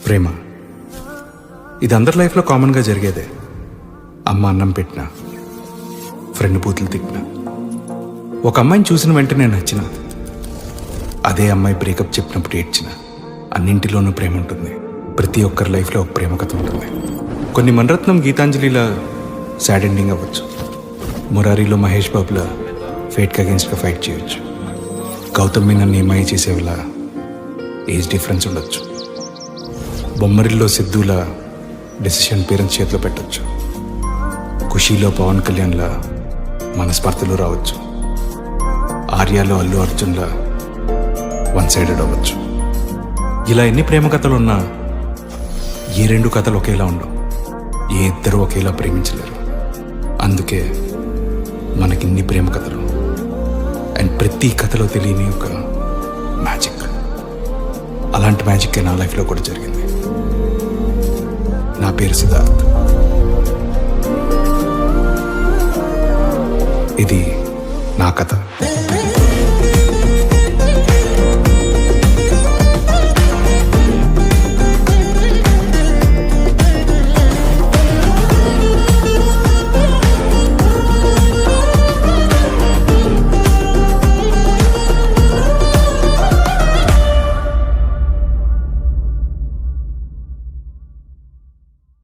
ప్రేమ ఇది అందరి లైఫ్లో కామన్గా జరిగేదే. అమ్మ అన్నం పెట్టిన, ఫ్రెండ్ బూతులు తిట్టిన, ఒక అమ్మాయిని చూసిన వెంటనే నచ్చిన, అదే అమ్మాయి బ్రేకప్ చెప్పినప్పుడు ఏడ్చిన. అన్నింటిలోనూ ప్రేమ ఉంటుంది. ప్రతి ఒక్కరి లైఫ్లో ఒక ప్రేమ కథ ఉంటుంది. కొన్ని మణరత్నం గీతాంజలిలా సాడ్ ఎండింగ్ అవ్వచ్చు. మురారిలో మహేష్ బాబులా ఫేట్కి అగేన్స్ట్గా ఫైట్ చేయొచ్చు. గౌతమ్ మీద ఏమై చేసేవిలా ఏజ్ డిఫరెన్స్ ఉండొచ్చు. బొమ్మరిల్లో సిద్ధులా డెసిషన్ పేరెంట్స్ చేతిలో పెట్టచ్చు. ఖుషీలో పవన్ కళ్యాణ్లా మనస్పర్ధలు రావచ్చు. ఆర్యాలో అల్లు అర్జున్లా వన్ సైడెడ్ అవ్వచ్చు. ఇలా ఎన్ని ప్రేమ కథలు ఉన్నా ఏ రెండు కథలు ఒకేలా ఉండవు. ఏ ఇద్దరు ఒకేలా ప్రేమించలేరు. అందుకే మనకిన్ని ప్రేమ కథలు. అండ్ ప్రతి కథలో తెలియని ఒక మ్యాజిక్. అలాంటి మ్యాజిక్ నా లైఫ్లో కూడా జరిగింది. నా పేరు సిద్ధార్థ్. ఇది నా కథ.